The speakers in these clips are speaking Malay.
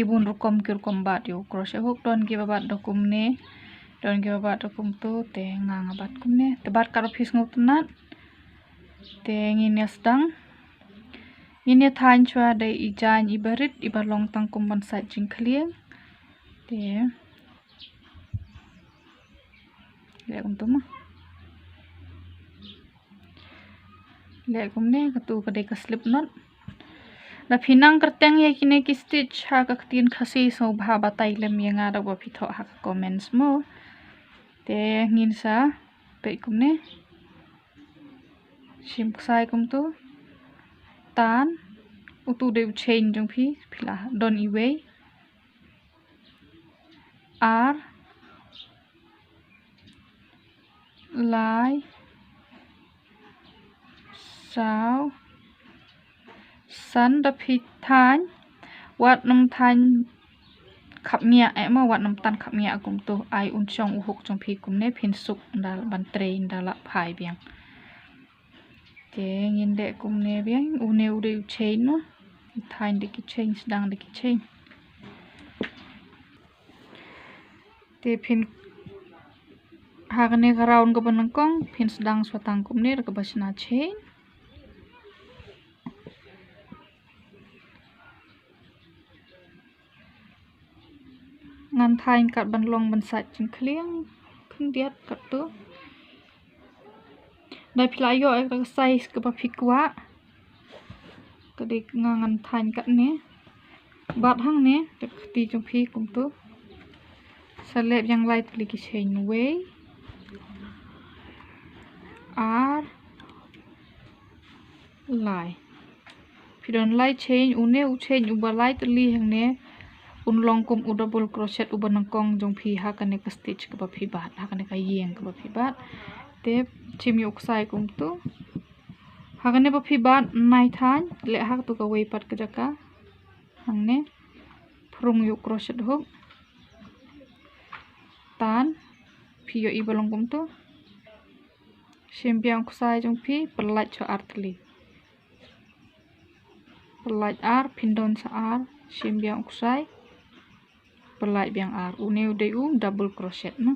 kibun rukom kirkom bat yo crochet hook don ki babat dokum ne don ki babat dokum tu te ngang bat kum ne te bat karo pis ngut nat te ngine sedang ini than chwa dai ijan ibarit ibalong tangkum ban sat jing klieng te le kum tu mah le kum ne katu kadai ka slip knot da pinang kerteng ya kini ki stitch ha ka tin khasi so bha batai lem yang ada ba pitho ha comments mo te ngin sa pe kum ne sim sai kum tu tan utu de chain jong phi phila don iwe r lai sao san da phi than wat nam than khap mia ma wat nam tan khap mia kum tu ai un chong u hok chong phi kum ne phin suk dal ban train dala phai biang te ngin de kum ne biang u ne u de chain no than de ki chain sedang de ki chain te phin hagane garaun ko banang kong phin sedang swatang kum ne ka basna chain ngan thain kat ban long ban sat jing klieng khung diat kat tu dai philayo ek size ka ba phikwa ka de ngan thain kat ne bat hang ne te ti jong phi kum tu salep yang light liki chain way r lai pidon light chain une u chain u ba light li hang ne un long kum u double crochet u banang kong jong phi ha ka ne ka stitch ka ba phi bat ha ka ne ka yeng ka ba phi bat te chim yok sai kum tu ha ka ne ba phi bat nai than le ha tu ka way pat ka jaka hang ne from yok crochet hook tan phi yo i balong kum tu sim biang kusai jong phi pelat cho artli pelat ar pindon sa ar sim biang kusai pelat biang ar une ude double crochet no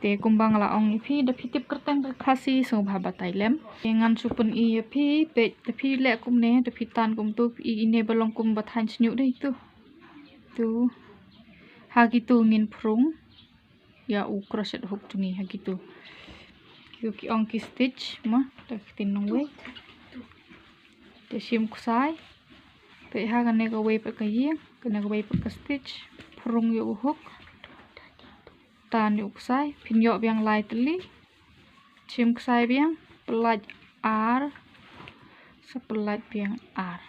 te kumbang la ong phi da phi tip kerteng khasi so bha batai lem ngan supun i phi pe da phi le kum ne da phi tan kum tu i ne balong kum ba than snyu dei tu ha gi tu ngin prung ya u crochet hook tu ni ha gi tu ki ong ki stitch ma da tin nong we te sim kusai pe ha ga ne ga we pa ka ye ka ne ga we pa ka stitch prung yo hook tan yo kusai phin yo biang lai tli sim kusai biang pelat r sa pelat biang r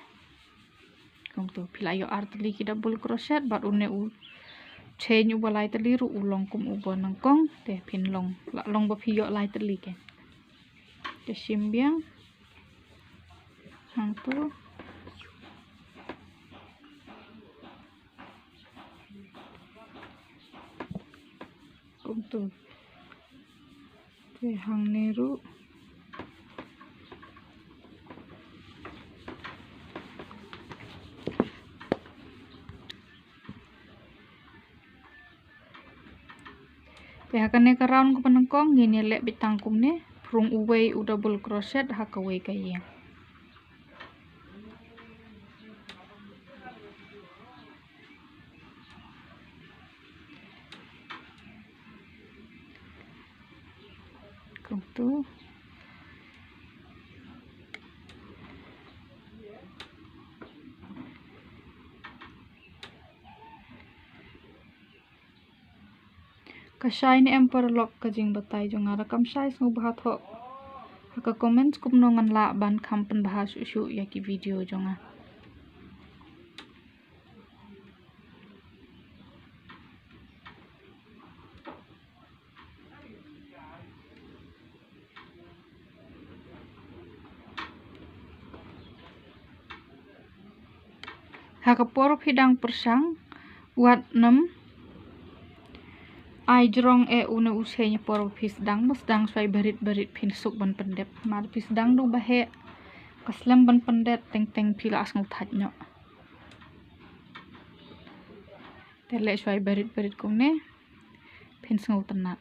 kum tu phila yo r tli ki double crochet bat une u chain u balai tli ru ulong kum u bonang kong te phin long la long ba phi yo lai tli ke te sim biang hang tu kum tu te hang ne ru te hakane ka round ko panang kong ngine le bitang kum ne from uway u double crochet ha ka way ka yeng kum tu kasai ni emperor lock ka jing batai jong ara kam sai so bha tho ka comments kum no ngan la ban kham pan bha su su ya ki video jonga ha ka por phidang persang wat nam ai jrong e une usenya por phis dang mas dang swai berit phin suk ban pandep mar phis dang do ba he kaslam ban pandet teng phila asngu that nyo Telek suai berit-berit kum ne pin sengau tenat.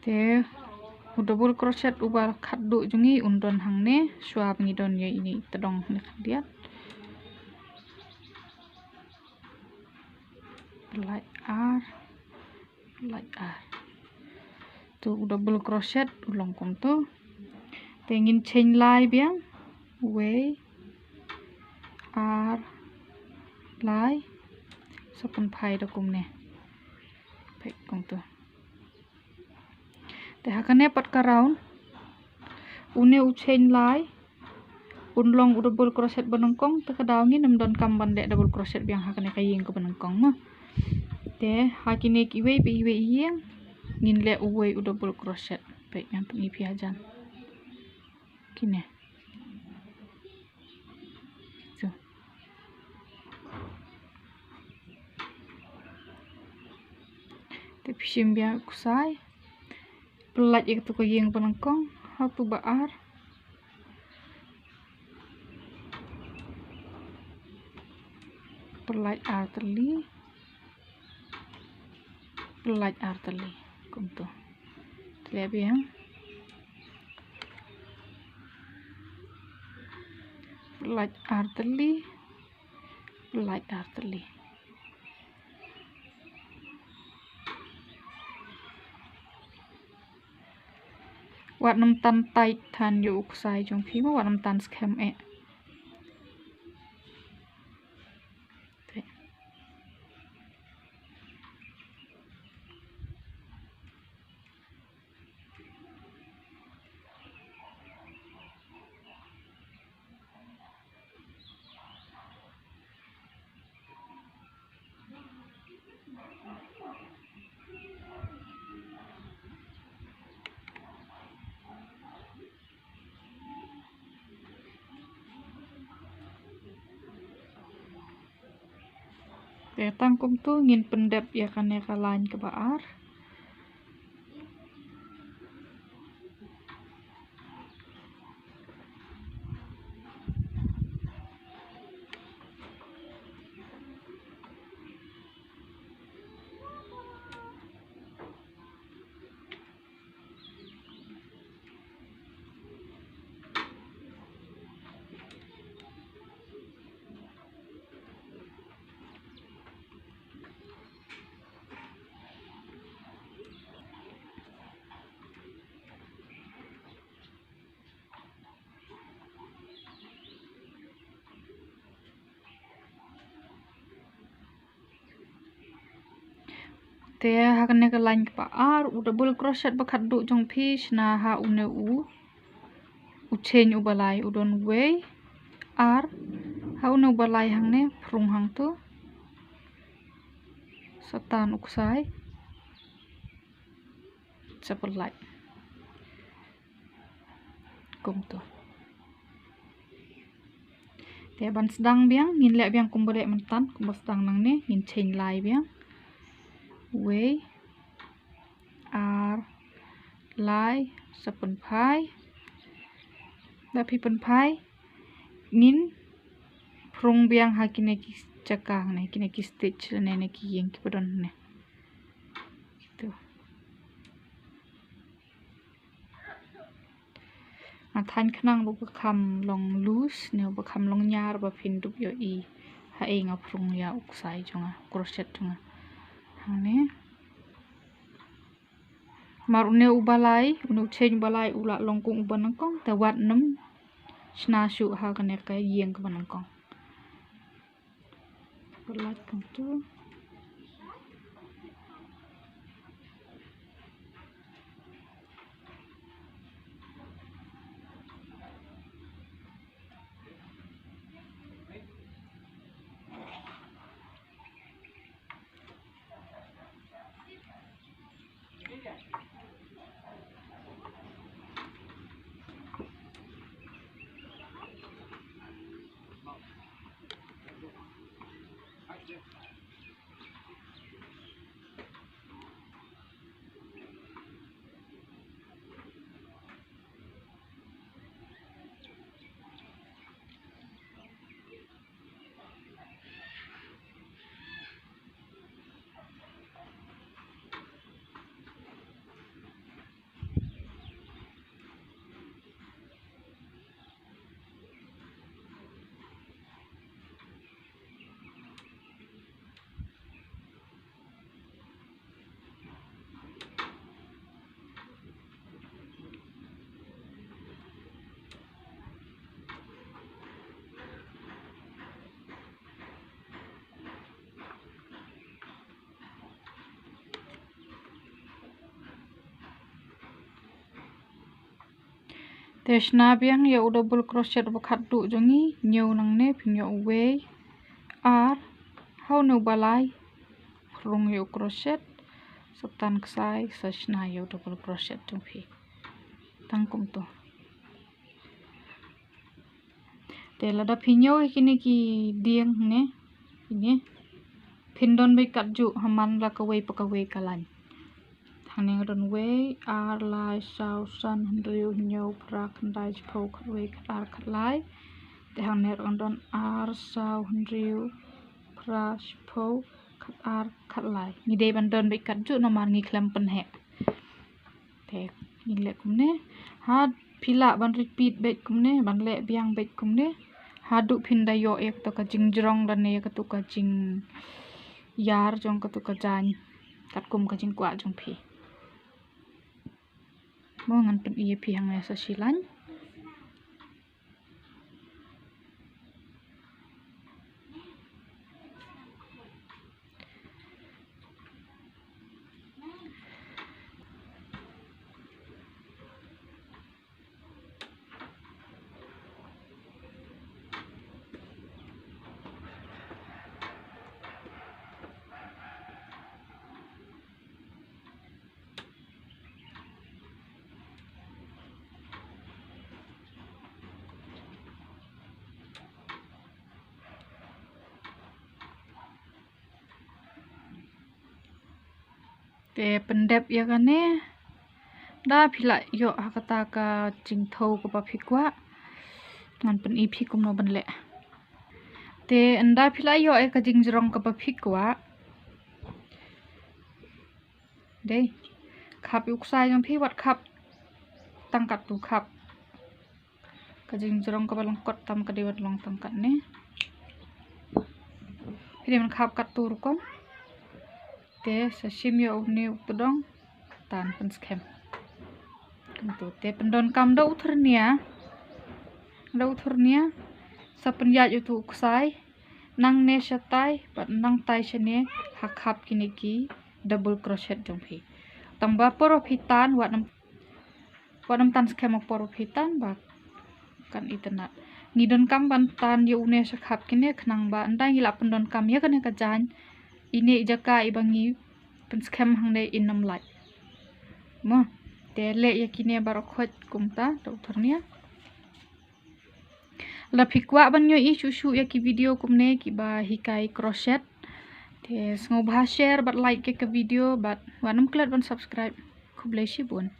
Te double crochet ubah khaddu jungi undon hang ne suap ngidon ye ini tedong ne khadiat. Light R tu double crochet ulong kum tu tengin chain lai biang way R lai sapun phai da kum ne pek kum tu te hakane pat ka round une u chain lai unlong u double crochet banangkong te kadawngi namdon kam bande double crochet biang hakane kayeng ko banangkong ma te hakine ki way pe iwe yeng ngin le uwe u double crochet pe yang pengi piajan kine tu te pishim biang kusai pelat ik tu kayeng banangkong how tu baar pelat ar teli kum tu lihat biang pelat ar teli wat nam tan tight than yu uksai jong phi ma wat nam tan scam e Petang kum tu ngin pendep ya kan ya kalain ke baar. Te hakane ka line pa ar u double crochet bakat du jong fish na ha une u chain u balai u don way ar ha une u balai hang ne prung hang tu satan uksai sapelai kum tu te ban sedang biang ngin le biang kum bole mentan kum sedang nang ne ngin chain lai biang way R lai sapun phai da phi pen phai ngin prung biang hakine ki cakang ne kine ki stitch ne ki yeng ki podon ne tu than khnang bu kham long loose ne bu kham long nyar ba phin dup yo i ha e nga prung ya uksai jonga crochet jonga hane mar une ubalai unu chain balai ula longkung ubanangkong te wat nam sna shu ha kane ka yeng ka banangkong pelat kam tu Tesna biang ya double crochet bakat du jongi nyau nang ne pinyo way ar how no balai rung yo crochet setan kesai sesna yo double crochet tumpi tangkum tu te lada pinyo kini ki dieng ne ini pindon bakat ju haman la kawai pakawai kalan Hang ron way ar lai sau san handriu nyau pra kandai chpo khatway khatar khatlai te hang ne ron ar sau handriu pra chpo khatar khatlai ni dei ban don bai kat ju no mar ngi klam pen he te ni le kum ne ha phila ban repeat bet kum ne ban le biang bet kum ne ha du phin da yo ek to ka jing jrong dan ne ka tu ka jing yar jong ka tu ka jan kat kum ka jing kwa jong phi mo ngan pen iya pi hang sa silan te pendep ya kan ne da phila yo hakata ka jing tho ko pa phikwa ngan pen i phikum no ban le te anda phila yo e ka jing jrong ka pa phikwa dei khap yuk sai jong phi wat khap tangkat tu khap ka jing jrong ka balong kot tam ka dewat long tangkat ne phi man khap kat tur kon te sa sim yo ne updong tan pen scam tu te pendon kam do uthurnia sa penjat yu tu kusai nang ne shatai pat nang tai shane hakhap kini ki double crochet jong phi tamba poro phitan wadam tan scam poro phitan ba kan itana ngidon kam ban tan yu ne shakhap kini khnang ba andai ngila pendon kam ya kan ka jan ini jaka ibangi pen scam hang dei inam lai mo te le yakine barokot kumta to thurnia la phikwa banyo i shushu ya ki video kumne ki ba hikai crochet te sngo ba share but like ke video but wanam klat ban subscribe khublai shi bun